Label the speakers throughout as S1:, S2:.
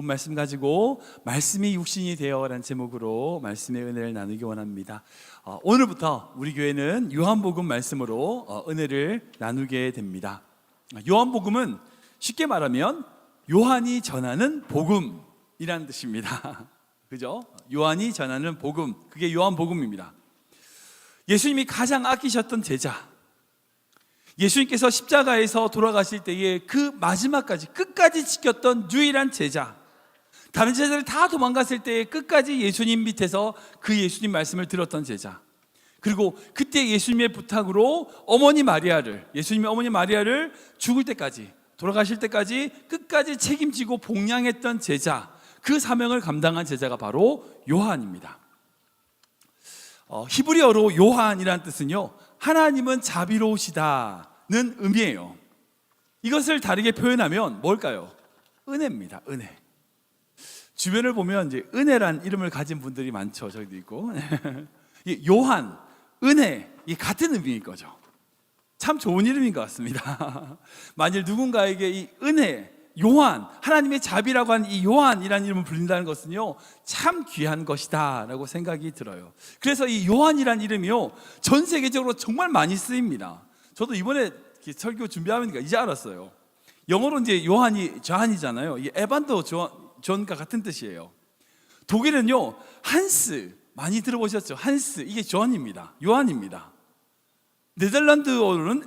S1: 말씀 가지고 말씀이 육신이 되어라는 제목으로 말씀의 은혜를 나누기 원합니다. 오늘부터 우리 교회는 요한복음 말씀으로 은혜를 나누게 됩니다. 요한복음은 쉽게 말하면 요한이 전하는 복음이라는 뜻입니다. 그죠? 요한이 전하는 복음, 그게 요한복음입니다. 예수님이 가장 아끼셨던 제자, 예수님께서 십자가에서 돌아가실 때에 그 마지막까지 끝까지 지켰던 유일한 제자, 다른 제자들 다 도망갔을 때에 끝까지 예수님 밑에서 그 예수님 말씀을 들었던 제자, 그리고 그때 예수님의 부탁으로 예수님의 어머니 마리아를 죽을 때까지, 돌아가실 때까지 끝까지 책임지고 복양했던 제자, 그 사명을 감당한 제자가 바로 요한입니다. 히브리어로 요한이라는 뜻은요, 하나님은 자비로우시다는 의미예요. 이것을 다르게 표현하면 뭘까요? 은혜입니다. 은혜. 주변을 보면 이제 은혜란 이름을 가진 분들이 많죠. 저기도 있고. 요한, 은혜, 이 같은 의미인 거죠. 참 좋은 이름인 것 같습니다. 만일 누군가에게 이 은혜, 요한, 하나님의 자비라고 하는 이 요한이라는 이름을 불린다는 것은요, 참 귀한 것이다 라고 생각이 들어요. 그래서 이 요한이라는 이름이요, 전 세계적으로 정말 많이 쓰입니다. 저도 이번에 설교 준비하니까 이제 알았어요. 영어로 이제 요한이 존이잖아요. 이 에반도 존과 같은 뜻이에요. 독일은요, 한스 많이 들어보셨죠? 한스, 이게 존입니다. 요한입니다. 네덜란드어로는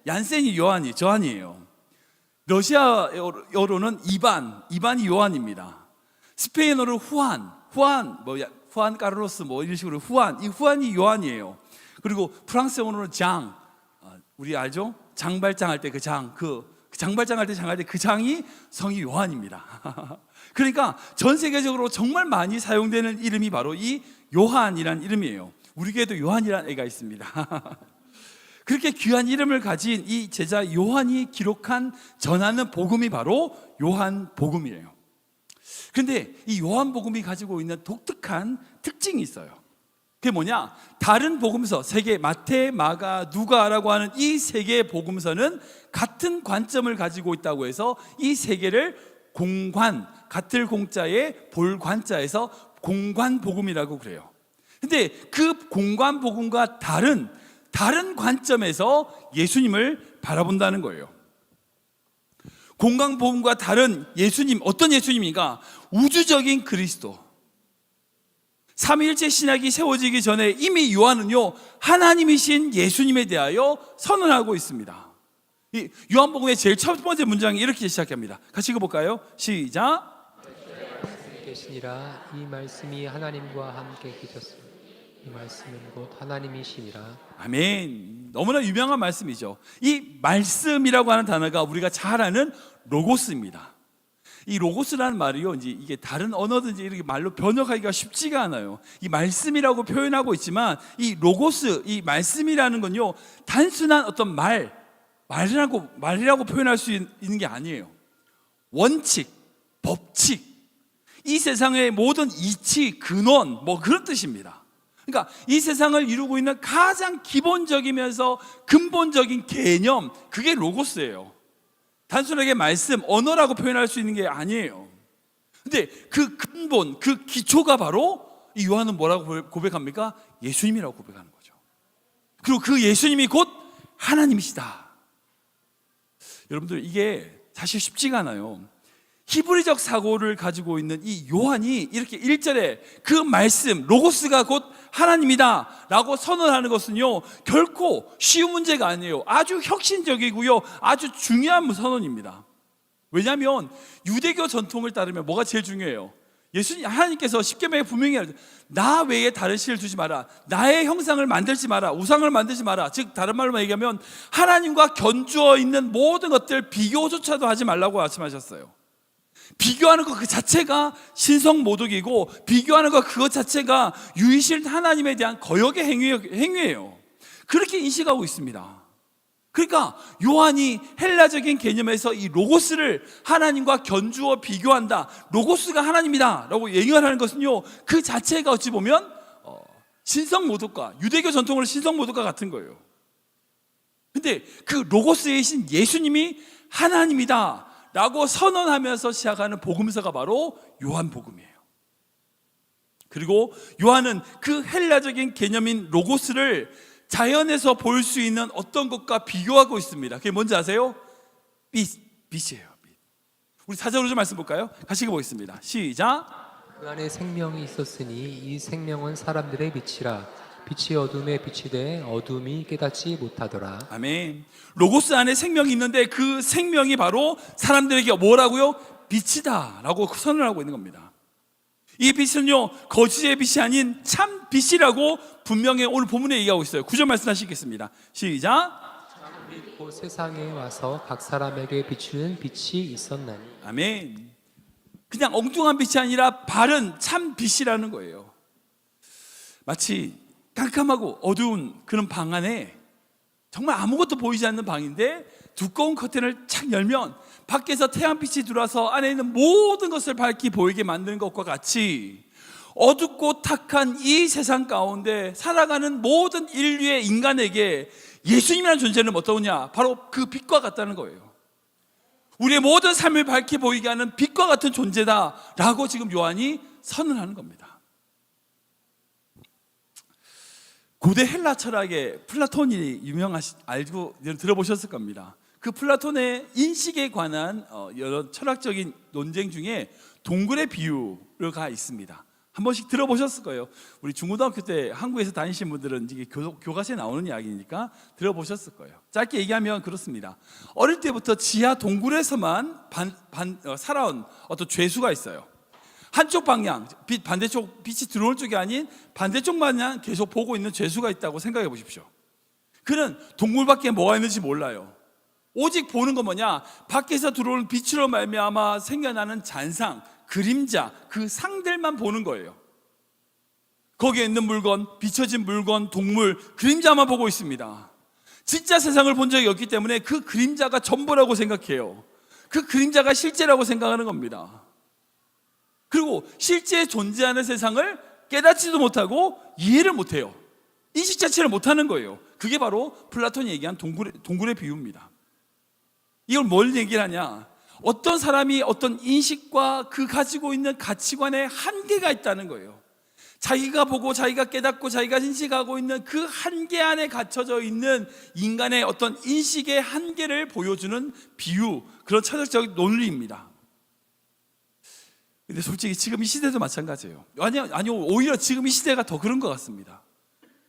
S1: 얀센이 존이에요. 러시아어로는 이반이 요한입니다. 스페인어로 후안 카르로스 이런 식으로 이 후안이 요한이에요. 그리고 프랑스어로는 우리 알죠? 장발장할 때 그 장발장할 때 그 장이 성이 요한입니다. 그러니까 전 세계적으로 정말 많이 사용되는 이름이 바로 이 요한이라는 이름이에요. 우리 교회도 요한이라는 애가 있습니다. 그렇게 귀한 이름을 가진 이 제자 요한이 기록한 전하는 복음이 바로 요한복음이에요. 그런데 이 요한복음이 가지고 있는 독특한 특징이 있어요. 그게 뭐냐? 다른 복음서 세 개, 마태, 마가, 누가라고 하는 이 세 개의 복음서는 같은 관점을 가지고 있다고 해서 이 세 개를 같을 공자에 볼관자에서 공관복음이라고 그래요. 근데 그 공관복음과 다른 관점에서 예수님을 바라본다는 거예요. 공관복음과 다른 예수님, 어떤 예수님인가? 우주적인 그리스도. 삼위일체 신약이 세워지기 전에 이미 요한은요, 하나님이신 예수님에 대하여 선언하고 있습니다. 이 요한복음의 제일 첫 번째 문장이 이렇게 시작합니다. 같이 읽어볼까요? 시작.
S2: 계시니라. 이 말씀이 하나님과 함께 계셨습니다. 이 말씀은 곧 하나님이시니라.
S1: 아멘. 너무나 유명한 말씀이죠. 이 말씀이라고 하는 단어가 우리가 잘 아는 로고스입니다. 이 로고스라는 말이요, 이게 다른 언어든지 이렇게 말로 번역하기가 쉽지가 않아요. 이 말씀이라고 표현하고 있지만 이 로고스, 이 말씀이라는 건요, 단순한 어떤 말이라고 표현할 수 있는 게 아니에요. 원칙, 법칙, 이 세상의 모든 이치, 근원, 그런 뜻입니다. 그러니까 이 세상을 이루고 있는 가장 기본적이면서 근본적인 개념, 그게 로고스예요. 단순하게 말씀, 언어라고 표현할 수 있는 게 아니에요. 근데 그 근본, 그 기초가 바로 이 요한은 뭐라고 고백합니까? 예수님이라고 고백하는 거죠. 그리고 그 예수님이 곧 하나님이시다. 여러분들, 이게 사실 쉽지가 않아요. 히브리적 사고를 가지고 있는 이 요한이 이렇게 1절에 그 말씀, 로고스가 곧 하나님이다 라고 선언하는 것은요, 결코 쉬운 문제가 아니에요. 아주 혁신적이고요, 아주 중요한 선언입니다. 왜냐하면 유대교 전통을 따르면 뭐가 제일 중요해요? 하나님께서 십계명에 분명히 나 외에 다른 신을 두지 마라, 나의 형상을 만들지 마라, 우상을 만들지 마라. 즉 다른 말로 얘기하면 하나님과 견주어 있는 모든 것들 비교조차도 하지 말라고 말씀하셨어요. 비교하는 것 그 자체가 신성모독이고, 비교하는 것 그것 자체가 유이신 하나님에 대한 거역의 행위예요. 그렇게 인식하고 있습니다. 그러니까 요한이 헬라적인 개념에서 이 로고스를 하나님과 견주어 비교한다, 로고스가 하나님이다 라고 얘기를 하는 것은요, 그 자체가 어찌 보면 신성모독과, 유대교 전통으로 신성모독과 같은 거예요. 근데 그 로고스이신 예수님이 하나님이다 라고 선언하면서 시작하는 복음서가 바로 요한복음이에요. 그리고 요한은 그 헬라적인 개념인 로고스를 자연에서 볼 수 있는 어떤 것과 비교하고 있습니다. 그게 뭔지 아세요? 빛이에요. 빛. 우리 4절로 말씀 볼까요? 같이 읽어보겠습니다. 시작.
S2: 그 안에 생명이 있었으니 이 생명은 사람들의 빛이라. 빛이 어둠에 비치되 어둠이 깨닫지 못하더라.
S1: 아멘. 로고스 안에 생명이 있는데 그 생명이 바로 사람들에게 뭐라고요? 빛이다 라고 선언을 하고 있는 겁니다. 이 빛은요, 거짓의 빛이 아닌 참 빛이라고 분명히 오늘 본문에 얘기하고 있어요. 9절 말씀하시겠습니다. 시작.
S2: 곧 세상에 와서 각 사람에게 비추는 빛이 있었나니.
S1: 아멘. 그냥 엉뚱한 빛이 아니라 바른 참 빛이라는 거예요. 마치 깜깜하고 어두운 그런 방 안에 정말 아무것도 보이지 않는 방인데 두꺼운 커튼을 착 열면 밖에서 태양빛이 들어와서 안에 있는 모든 것을 밝게 보이게 만드는 것과 같이 어둡고 탁한 이 세상 가운데 살아가는 모든 인류의 인간에게 예수님이라는 존재는 어떠냐? 바로 그 빛과 같다는 거예요. 우리의 모든 삶을 밝게 보이게 하는 빛과 같은 존재다라고 지금 요한이 선언하는 겁니다. 고대 헬라 철학의 플라톤이 알고 들어보셨을 겁니다. 그 플라톤의 인식에 관한 여러 철학적인 논쟁 중에 동굴의 비유가 있습니다. 한 번씩 들어보셨을 거예요. 우리 중고등학교 때 한국에서 다니신 분들은 이게 교과서에 나오는 이야기니까 들어보셨을 거예요. 짧게 얘기하면 그렇습니다. 어릴 때부터 지하 동굴에서만 살아온 어떤 죄수가 있어요. 한쪽 방향, 반대쪽 빛이 들어올 쪽이 아닌 반대쪽 방향 계속 보고 있는 죄수가 있다고 생각해 보십시오. 그는 동굴 밖에 뭐가 있는지 몰라요. 오직 보는 건 뭐냐? 밖에서 들어오는 빛으로 말미암아 생겨나는 잔상, 그림자, 그 상들만 보는 거예요. 거기에 있는 물건, 비춰진 물건, 동물, 그림자만 보고 있습니다. 진짜 세상을 본 적이 없기 때문에 그 그림자가 전부라고 생각해요. 그 그림자가 실제라고 생각하는 겁니다. 그리고 실제 존재하는 세상을 깨닫지도 못하고 이해를 못해요. 인식 자체를 못하는 거예요. 그게 바로 플라톤이 얘기한 동굴의 비유입니다. 이걸 뭘 얘기를 하냐? 어떤 사람이 어떤 인식과 그 가지고 있는 가치관에 한계가 있다는 거예요. 자기가 보고 자기가 깨닫고 자기가 인식하고 있는 그 한계 안에 갇혀져 있는 인간의 어떤 인식의 한계를 보여주는 비유, 그런 철학적 논리입니다. 근데 솔직히 지금 이 시대도 마찬가지예요. 아니요, 오히려 지금 이 시대가 더 그런 것 같습니다.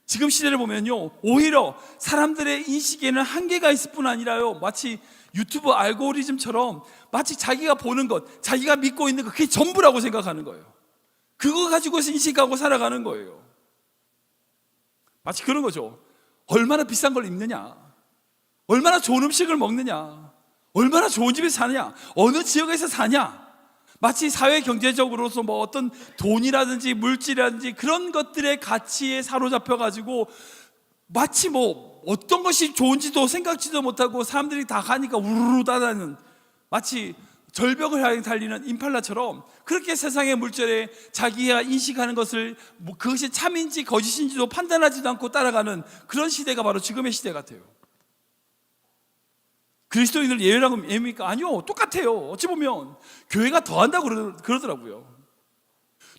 S1: 지금 시대를 보면요, 오히려 사람들의 인식에는 한계가 있을 뿐 아니라요, 마치 유튜브 알고리즘처럼 마치 자기가 보는 것, 자기가 믿고 있는 것, 그게 전부라고 생각하는 거예요. 그거 가지고서 인식하고 살아가는 거예요. 마치 그런 거죠. 얼마나 비싼 걸 입느냐, 얼마나 좋은 음식을 먹느냐, 얼마나 좋은 집에서 사느냐, 어느 지역에서 사냐, 마치 사회 경제적으로서 뭐 어떤 돈이라든지 물질이라든지 그런 것들의 가치에 사로잡혀 가지고 마치 뭐 어떤 것이 좋은지도 생각지도 못하고 사람들이 다 가니까 우르르 따라다니는, 마치 절벽을 향해 달리는 임팔라처럼 그렇게 세상의 물질에 자기가 인식하는 것을 그것이 참인지 거짓인지도 판단하지도 않고 따라가는 그런 시대가 바로 지금의 시대 같아요. 그리스도인을 예외라고 예입니까? 아니요, 똑같아요. 어찌 보면 교회가 더한다고 그러더라고요.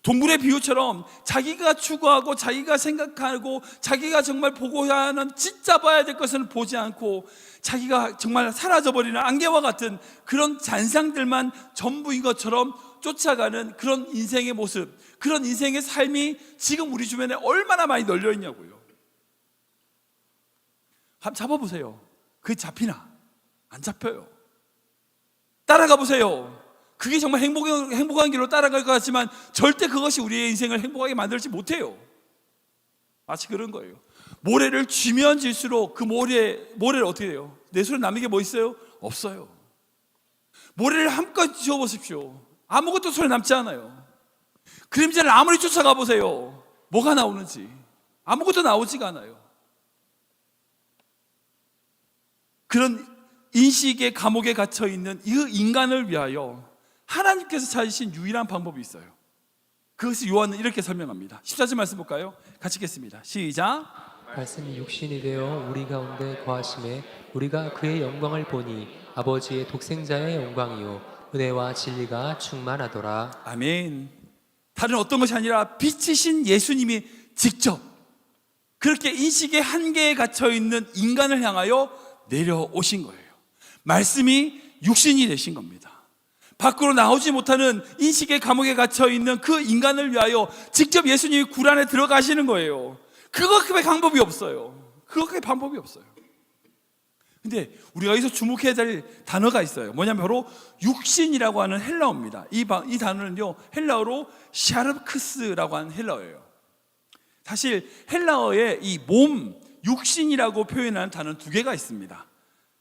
S1: 동굴의 비유처럼 자기가 추구하고 자기가 생각하고 자기가 정말 보고야 하는 진짜 봐야 될 것을 보지 않고 자기가 정말 사라져버리는 안개와 같은 그런 잔상들만 전부인 것처럼 쫓아가는 그런 인생의 모습, 그런 인생의 삶이 지금 우리 주변에 얼마나 많이 널려 있냐고요. 한번 잡아보세요. 그게 잡히나? 안 잡혀요. 따라가 보세요. 그게 정말 행복한 길로 따라갈 것 같지만 절대 그것이 우리의 인생을 행복하게 만들지 못해요. 마치 그런 거예요. 모래를 쥐면 질수록 그 모래를 어떻게 해요? 내 손에 남는 게 뭐 있어요? 없어요. 모래를 한껏 쥐어보십시오. 아무것도 손에 남지 않아요. 그림자를 아무리 쫓아가 보세요. 뭐가 나오는지 아무것도 나오지가 않아요. 그런 인식의 감옥에 갇혀있는 이 인간을 위하여 하나님께서 찾으신 유일한 방법이 있어요. 그것을 요한은 이렇게 설명합니다. 14절 말씀 볼까요? 같이 읽겠습니다. 시작.
S2: 말씀이 육신이 되어 우리 가운데 거하심에 우리가 그의 영광을 보니 아버지의 독생자의 영광이요 은혜와 진리가 충만하더라.
S1: 아멘. 다른 어떤 것이 아니라 빛이신 예수님이 직접 그렇게 인식의 한계에 갇혀 있는 인간을 향하여 내려오신 거예요. 말씀이 육신이 되신 겁니다. 밖으로 나오지 못하는 인식의 감옥에 갇혀 있는 그 인간을 위하여 직접 예수님이 굴 안에 들어가시는 거예요. 그거밖에 방법이 없어요. 그거밖에 방법이 없어요. 근데 우리가 여기서 주목해야 될 단어가 있어요. 뭐냐면 바로 육신이라고 하는 헬라어입니다. 이 단어는요, 헬라어로 샤르크스라고 하는 헬라어예요. 사실 헬라어에 이 몸, 육신이라고 표현하는 단어는 두 개가 있습니다.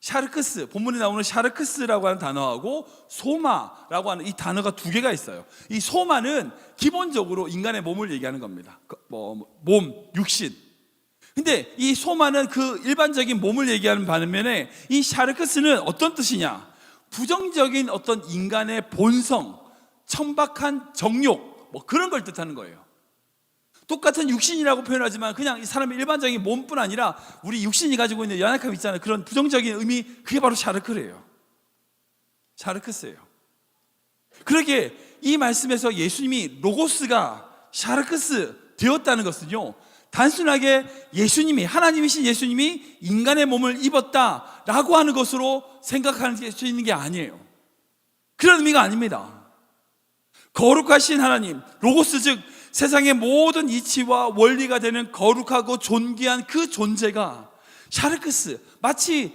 S1: 샤르크스, 본문에 나오는 샤르크스라고 하는 단어하고 소마라고 하는 이 단어가 두 개가 있어요. 이 소마는 기본적으로 인간의 몸을 얘기하는 겁니다. 몸, 육신. 근데 이 소마는 그 일반적인 몸을 얘기하는 반면에 이 샤르크스는 어떤 뜻이냐? 부정적인 어떤 인간의 본성, 천박한 정욕, 그런 걸 뜻하는 거예요. 똑같은 육신이라고 표현하지만 그냥 이 사람의 일반적인 몸뿐 아니라 우리 육신이 가지고 있는 연약함 있잖아요. 그런 부정적인 의미, 그게 바로 샤르크래요. 샤르크스예요. 그러게 이 말씀에서 예수님이 로고스가 샤르크스 되었다는 것은요, 단순하게 예수님이, 하나님이신 예수님이 인간의 몸을 입었다라고 하는 것으로 생각할 수 있는 게 아니에요. 그런 의미가 아닙니다. 거룩하신 하나님, 로고스 즉 세상의 모든 이치와 원리가 되는 거룩하고 존귀한 그 존재가 샤르크스, 마치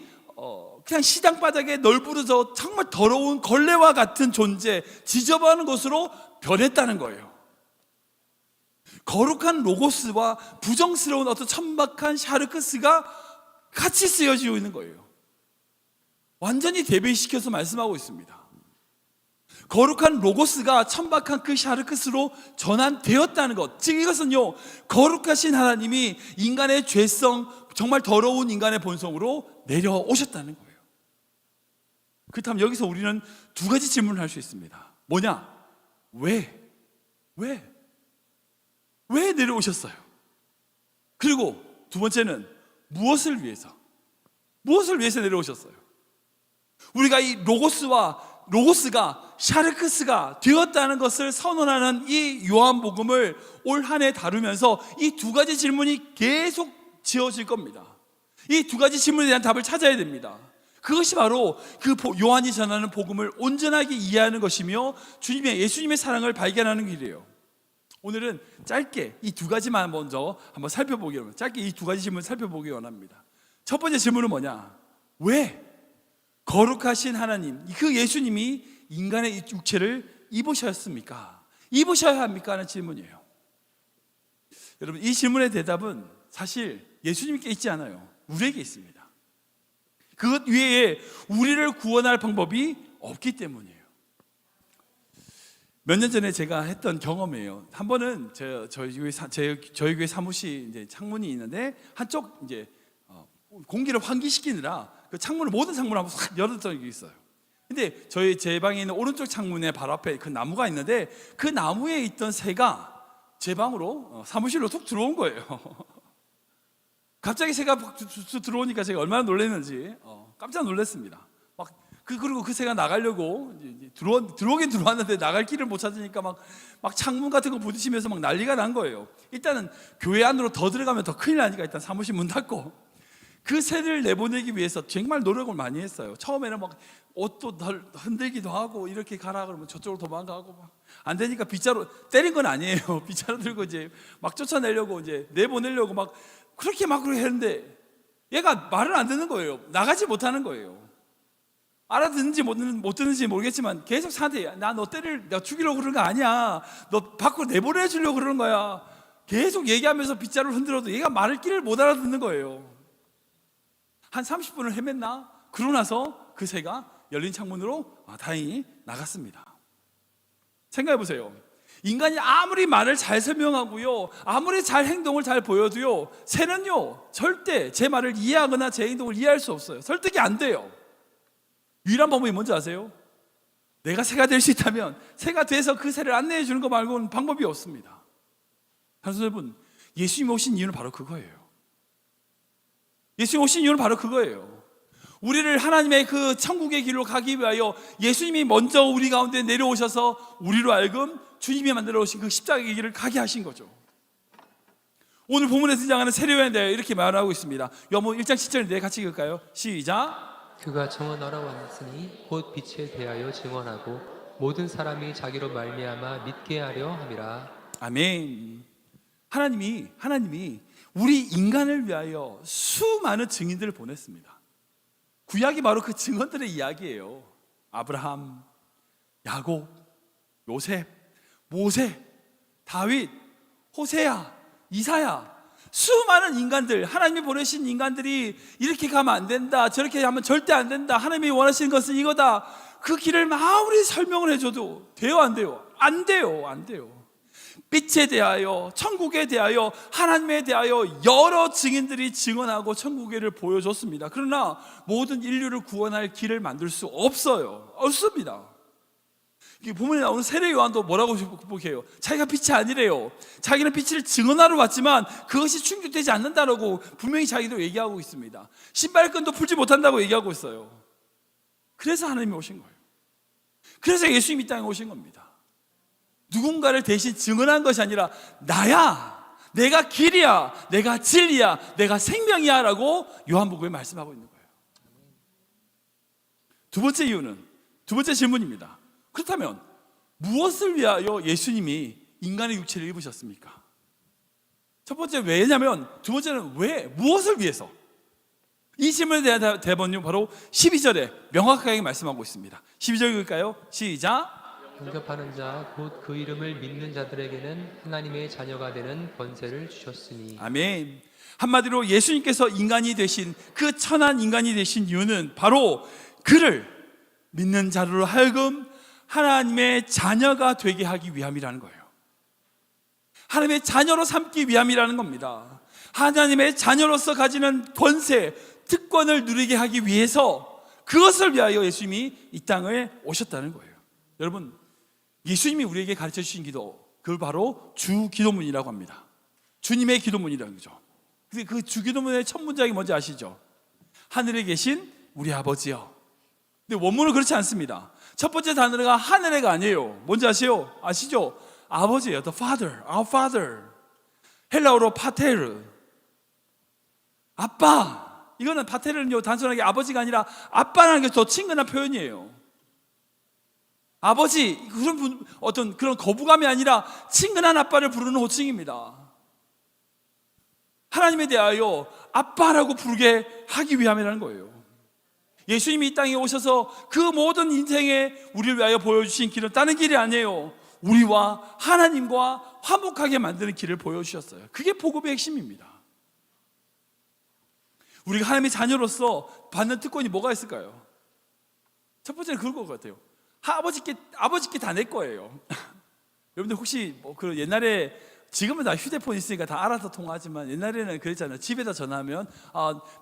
S1: 그냥 시장 바닥에 널브러져 정말 더러운 걸레와 같은 존재, 지저분한 것으로 변했다는 거예요. 거룩한 로고스와 부정스러운 어떤 천박한 샤르크스가 같이 쓰여지고 있는 거예요. 완전히 대비시켜서 말씀하고 있습니다. 거룩한 로고스가 천박한 그 샤르크스로 전환되었다는 것, 즉 이것은요, 거룩하신 하나님이 인간의 죄성, 정말 더러운 인간의 본성으로 내려오셨다는 거예요. 그렇다면 여기서 우리는 두 가지 질문을 할 수 있습니다. 뭐냐? 왜 내려오셨어요? 그리고 두 번째는 무엇을 위해서 내려오셨어요? 우리가 이 로고스가 샤르크스가 되었다는 것을 선언하는 이 요한복음을 올 한 해 다루면서 이 두 가지 질문이 계속 지어질 겁니다. 이 두 가지 질문에 대한 답을 찾아야 됩니다. 그것이 바로 그 요한이 전하는 복음을 온전하게 이해하는 것이며 예수님의 사랑을 발견하는 길이에요. 오늘은 짧게 이 두 가지만 먼저 한번 살펴보기 원합니다. 짧게 이 두 가지 질문을 살펴보기 원합니다. 첫 번째 질문은 뭐냐? 왜 거룩하신 하나님, 그 예수님이 인간의 육체를 입으셨습니까? 입으셔야 합니까? 하는 질문이에요. 여러분, 이 질문의 대답은 사실 예수님께 있지 않아요. 우리에게 있습니다. 그것 외에 우리를 구원할 방법이 없기 때문이에요. 몇 년 전에 제가 했던 경험이에요. 한 번은 저희 교회 사무실 이제 창문이 있는데 한쪽 이제 공기를 환기시키느라 그 창문을, 모든 창문을 한번 싹 열었던 적이 있어요. 근데 제 방에 있는 오른쪽 창문의 바로 앞에 그 나무가 있는데 그 나무에 있던 새가 제 방으로 사무실로 툭 들어온 거예요. 갑자기 새가 들어오니까 제가 얼마나 놀랐는지 깜짝 놀랐습니다. 그리고 그 새가 나가려고 들어오긴 들어왔는데 나갈 길을 못 찾으니까 막 창문 같은 거 부딪히면서 막 난리가 난 거예요. 일단은 교회 안으로 더 들어가면 더 큰일 나니까 일단 사무실 문 닫고 그 새를 내보내기 위해서 정말 노력을 많이 했어요. 처음에는 막 옷도 흔들기도 하고 이렇게 가라 그러면 저쪽으로 도망가고 안 되니까 빗자루 때린 건 아니에요. 빗자루 들고 이제 막 쫓아내려고 이제 내보내려고 막 그렇게 했는데 얘가 말을 안 듣는 거예요. 나가지 못하는 거예요. 알아듣는지 못 듣는지 모르겠지만 계속 사대. 나 너 나 죽이려고 그러는 거 아니야. 너 밖으로 내보내주려고 그러는 거야. 계속 얘기하면서 빗자루를 흔들어도 얘가 말을 끼를 못 알아듣는 거예요. 한 30분을 헤맸나? 그러고 나서 그 새가 열린 창문으로 다행히 나갔습니다. 생각해 보세요. 인간이 아무리 말을 잘 설명하고요, 아무리 잘 행동을 잘 보여도요, 새는요 절대 제 말을 이해하거나 제 행동을 이해할 수 없어요. 설득이 안 돼요. 유일한 방법이 뭔지 아세요? 내가 새가 될 수 있다면 새가 돼서 그 새를 안내해 주는 거 말고는 방법이 없습니다. 사실 여러분, 예수님 오신 이유는 바로 그거예요. 예수님 오신 이유는 바로 그거예요. 우리를 하나님의 그 천국의 길로 가기 위하여 예수님이 먼저 우리 가운데 내려오셔서 우리로 하여금 주님이 만들어 오신 그 십자가의 길을 가게 하신 거죠. 오늘 본문에서 등장하는 세례요한에 대해 이렇게 말하고 있습니다. 요한복음 1장 10절인데 같이 읽을까요? 시작.
S2: 그가 증언하러 왔으니 곧 빛에 대하여 증언하고 모든 사람이 자기로 말미암아 믿게 하려 함이라.
S1: 아멘. 하나님이 우리 인간을 위하여 수많은 증인들을 보냈습니다. 구약이 바로 그 증언들의 이야기예요. 아브라함, 야곱, 요셉, 모세, 다윗, 호세야, 이사야, 수많은 인간들, 하나님이 보내신 인간들이 이렇게 가면 안 된다, 저렇게 하면 절대 안 된다, 하나님이 원하시는 것은 이거다, 그 길을 아무리 설명을 해줘도 돼요, 안 돼요? 안 돼요, 안 돼요. 빛에 대하여, 천국에 대하여, 하나님에 대하여 여러 증인들이 증언하고 천국을 보여줬습니다. 그러나 모든 인류를 구원할 길을 만들 수 없어요. 없습니다. 본문에 나오는 세례 요한도 뭐라고 해요? 자기가 빛이 아니래요. 자기는 빛을 증언하러 왔지만 그것이 충족되지 않는다라고 분명히 자기도 얘기하고 있습니다. 신발끈도 풀지 못한다고 얘기하고 있어요. 그래서 하나님이 오신 거예요. 그래서 예수님이 이 땅에 오신 겁니다. 누군가를 대신 증언한 것이 아니라 나야, 내가 길이야, 내가 진리야, 내가 생명이야 라고 요한복음에 말씀하고 있는 거예요. 두 번째 질문입니다. 그렇다면 무엇을 위하여 예수님이 인간의 육체를 입으셨습니까? 첫 번째 왜냐면, 두 번째는 왜, 무엇을 위해서? 이 질문에 대한 대본은 바로 12절에 명확하게 말씀하고 있습니다. 12절 읽을까요? 시작.
S2: 영접하는 자 곧 그 이름을 믿는 자들에게는 하나님의 자녀가 되는 권세를 주셨으니.
S1: 아멘. 한마디로 예수님께서 인간이 되신, 그 천한 인간이 되신 이유는 바로 그를 믿는 자로 하여금 하나님의 자녀가 되게 하기 위함이라는 거예요. 하나님의 자녀로 삼기 위함이라는 겁니다. 하나님의 자녀로서 가지는 권세, 특권을 누리게 하기 위해서, 그것을 위하여 예수님이 이 땅에 오셨다는 거예요. 여러분, 예수님이 우리에게 가르쳐 주신 기도, 그걸 바로 주기도문이라고 합니다. 주님의 기도문이라는 거죠. 근데 그 주기도문의 첫 문장이 뭔지 아시죠? 하늘에 계신 우리 아버지여. 근데 원문은 그렇지 않습니다. 첫 번째 단어가 하늘에가 아니에요. 뭔지 아시죠? 아버지예요. The Father, our Father. 헬라어로 파테르, 아빠. 이거는 파테르는요, 단순하게 아버지가 아니라 아빠라는 게 더 친근한 표현이에요. 아버지, 어떤 그런 거부감이 아니라 친근한 아빠를 부르는 호칭입니다. 하나님에 대하여 아빠라고 부르게 하기 위함이라는 거예요. 예수님이 이 땅에 오셔서 그 모든 인생에 우리를 위하여 보여주신 길은 다른 길이 아니에요. 우리와 하나님과 화목하게 만드는 길을 보여주셨어요. 그게 복음의 핵심입니다. 우리가 하나님의 자녀로서 받는 특권이 뭐가 있을까요? 첫 번째는 그럴 것 같아요. 아버지께 다 내 거예요. 여러분들 혹시 그 옛날에, 지금은 다 휴대폰 있으니까 다 알아서 통화하지만 옛날에는 그랬잖아요. 집에다 전화하면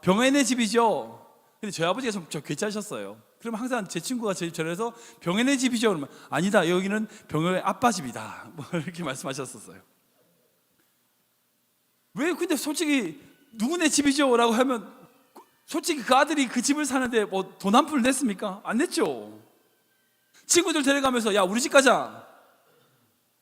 S1: 병원의 집이죠. 근데 저희 아버지가 좀 괴짜셨어요. 그럼 항상 제 친구가 제 집 전화해서 병원의 집이죠. 그러면 아니다, 여기는 병원의 아빠 집이다. 뭐 이렇게 말씀하셨었어요. 왜 근데 솔직히 누구네 집이죠? 라고 하면 솔직히 그 아들이 그 집을 사는데 뭐 돈 한 푼을 냈습니까? 안 냈죠. 친구들 데려가면서 야, 우리 집 가자.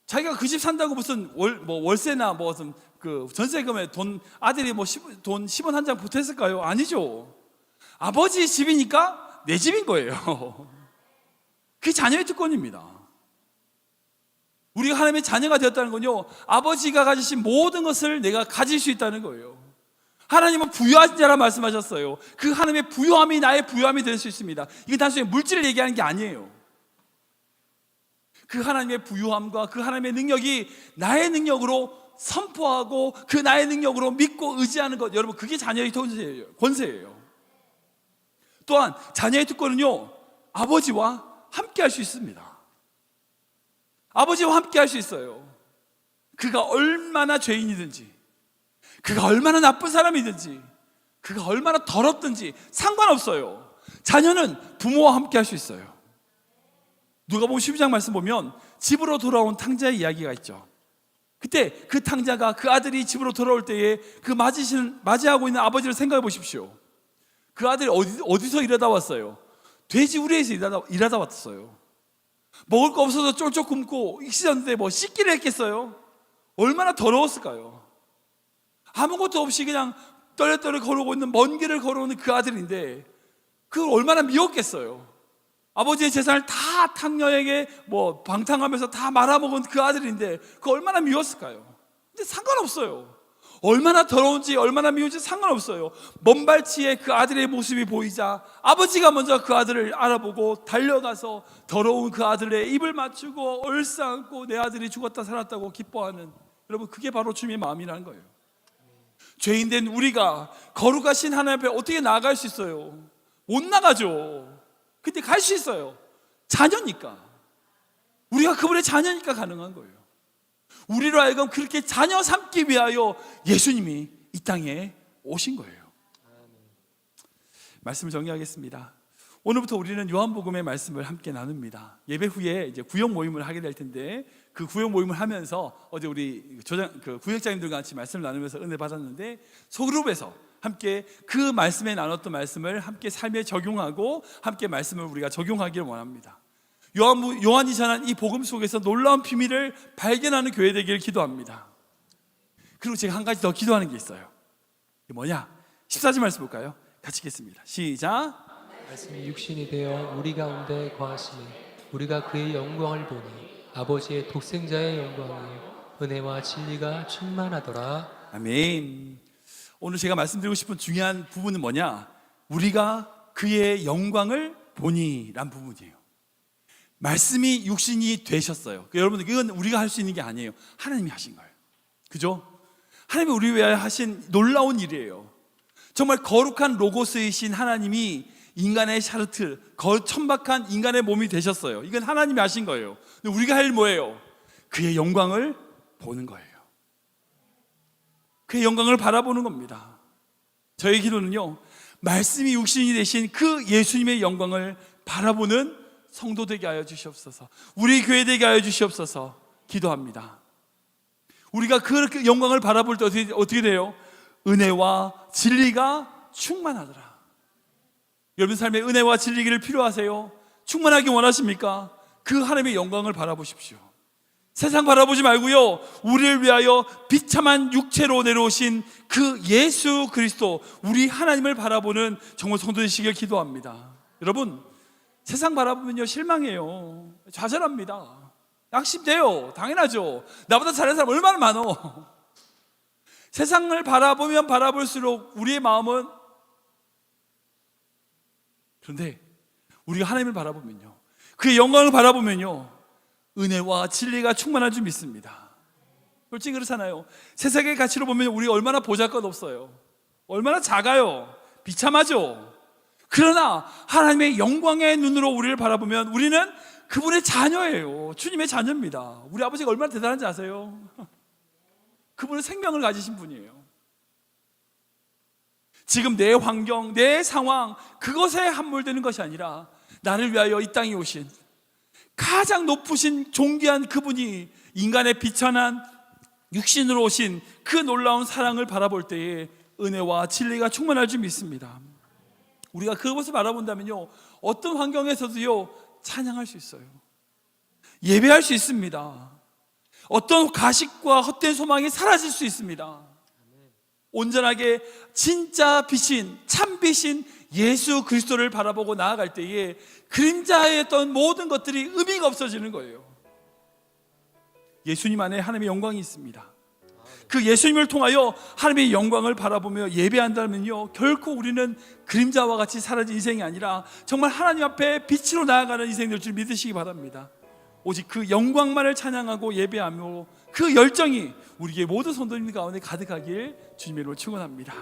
S1: 자기가 그 집 산다고 무슨 월세나 무슨 그 전세금에 돈, 아들이 돈 10원 한 장 보탰을까요? 아니죠. 아버지 집이니까 내 집인 거예요. 그게 자녀의 특권입니다. 우리가 하나님의 자녀가 되었다는 건요, 아버지가 가지신 모든 것을 내가 가질 수 있다는 거예요. 하나님은 부유한 자라 말씀하셨어요. 그 하나님의 부유함이 나의 부유함이 될 수 있습니다. 이게 단순히 물질을 얘기하는 게 아니에요. 그 하나님의 부유함과 그 하나님의 능력이 나의 능력으로 선포하고 그 나의 능력으로 믿고 의지하는 것, 여러분, 그게 자녀의 권세예요. 또한 자녀의 특권은요, 아버지와 함께 할 수 있습니다. 아버지와 함께 할 수 있어요. 그가 얼마나 죄인이든지, 그가 얼마나 나쁜 사람이든지, 그가 얼마나 더럽든지 상관없어요. 자녀는 부모와 함께 할 수 있어요. 누가복음 12장 말씀 보면 집으로 돌아온 탕자의 이야기가 있죠. 그때 그 탕자가, 그 아들이 집으로 돌아올 때에 그 맞이하고 있는 아버지를 생각해 보십시오. 그 아들이 어디서 일하다 왔어요? 돼지 우리에서 일하다 왔어요. 먹을 거 없어서 쫄쫄 굶고 익시졌는데 뭐 씻기를 했겠어요? 얼마나 더러웠을까요? 아무것도 없이 그냥 떨레떨레 걸어오고 있는, 먼 길을 걸어오는 그 아들인데 그걸 얼마나 미웠겠어요. 아버지의 재산을 다 탕녀에게 뭐 방탕하면서 다 말아먹은 그 아들인데 그 얼마나 미웠을까요? 근데 상관없어요. 얼마나 더러운지 얼마나 미운지 상관없어요. 먼발치에 그 아들의 모습이 보이자 아버지가 먼저 그 아들을 알아보고 달려가서 더러운 그 아들의 입을 맞추고 얼싸안고 내 아들이 죽었다 살았다고 기뻐하는, 여러분, 그게 바로 주님의 마음이라는 거예요. 죄인된 우리가 거룩하신 하나님 앞에 어떻게 나아갈 수 있어요? 못 나가죠. 근데 갈 수 있어요. 자녀니까. 우리가 그분의 자녀니까 가능한 거예요. 우리로 하여금 그렇게 자녀 삼기 위하여 예수님이 이 땅에 오신 거예요. 말씀을 정리하겠습니다. 오늘부터 우리는 요한복음의 말씀을 함께 나눕니다. 예배 후에 이제 구역 모임을 하게 될 텐데, 그 구역 모임을 하면서 어제 우리 구역장님들과 같이 말씀을 나누면서 은혜 받았는데, 소그룹에서 함께 그 말씀에 나눴던 말씀을 함께 삶에 적용하고 함께 말씀을 우리가 적용하기를 원합니다. 요한이 전한 이 복음 속에서 놀라운 비밀을 발견하는 교회 되기를 기도합니다. 그리고 제가 한 가지 더 기도하는 게 있어요. 이게 뭐냐? 14절 말씀 볼까요? 같이 읽겠습니다. 시작.
S2: 말씀이 육신이 되어 우리 가운데 거하시니 우리가 그의 영광을 보니 아버지의 독생자의 영광이요 은혜와 진리가 충만하더라.
S1: 아멘. 오늘 제가 말씀드리고 싶은 중요한 부분은 뭐냐? 우리가 그의 영광을 보니 란 부분이에요. 말씀이 육신이 되셨어요. 여러분들, 이건 우리가 할 수 있는 게 아니에요. 하나님이 하신 거예요. 그죠? 하나님이 우리 위하여 하신 놀라운 일이에요. 정말 거룩한 로고스이신 하나님이 인간의 샤르트, 천박한 인간의 몸이 되셨어요. 이건 하나님이 하신 거예요. 근데 우리가 할 일 뭐예요? 그의 영광을 보는 거예요. 그의 영광을 바라보는 겁니다. 저의 기도는요, 말씀이 육신이 되신 그 예수님의 영광을 바라보는 성도 되게 하여 주시옵소서. 우리 교회 되게 하여 주시옵소서 기도합니다. 우리가 그 영광을 바라볼 때 어떻게 돼요? 은혜와 진리가 충만하더라. 여러분 삶에 은혜와 진리기를 필요하세요? 충만하기 원하십니까? 그 하나님의 영광을 바라보십시오. 세상 바라보지 말고요, 우리를 위하여 비참한 육체로 내려오신 그 예수 그리스도, 우리 하나님을 바라보는 정말 성도 되시길 기도합니다. 여러분, 세상 바라보면요 실망해요. 좌절합니다. 낙심돼요. 당연하죠. 나보다 잘하는 사람 얼마나 많어. 세상을 바라보면 바라볼수록 우리의 마음은, 그런데 우리가 하나님을 바라보면요, 그의 영광을 바라보면요 은혜와 진리가 충만한 줄 믿습니다. 솔직히 그렇잖아요. 세상의 가치로 보면 우리 얼마나 보잘것없어요. 얼마나 작아요. 비참하죠. 그러나 하나님의 영광의 눈으로 우리를 바라보면 우리는 그분의 자녀예요. 주님의 자녀입니다. 우리 아버지가 얼마나 대단한지 아세요? 그분은 생명을 가지신 분이에요. 지금 내 환경, 내 상황, 그것에 함몰되는 것이 아니라 나를 위하여 이 땅에 오신 가장 높으신 존귀한 그분이 인간의 비천한 육신으로 오신 그 놀라운 사랑을 바라볼 때에 은혜와 진리가 충만할 줄 믿습니다. 우리가 그것을 바라본다면요 어떤 환경에서도요 찬양할 수 있어요. 예배할 수 있습니다. 어떤 가식과 헛된 소망이 사라질 수 있습니다. 온전하게 진짜 빛인, 참 빛인 예수 그리스도를 바라보고 나아갈 때에 그림자에 있던 모든 것들이 의미가 없어지는 거예요. 예수님 안에 하나님의 영광이 있습니다. 그 예수님을 통하여 하나님의 영광을 바라보며 예배한다면요 결코 우리는 그림자와 같이 사라진 인생이 아니라 정말 하나님 앞에 빛으로 나아가는 인생이 될 줄 믿으시기 바랍니다. 오직 그 영광만을 찬양하고 예배하며 그 열정이 우리의 모든 성도님 가운데 가득하길 주님의 이름으로 축원합니다.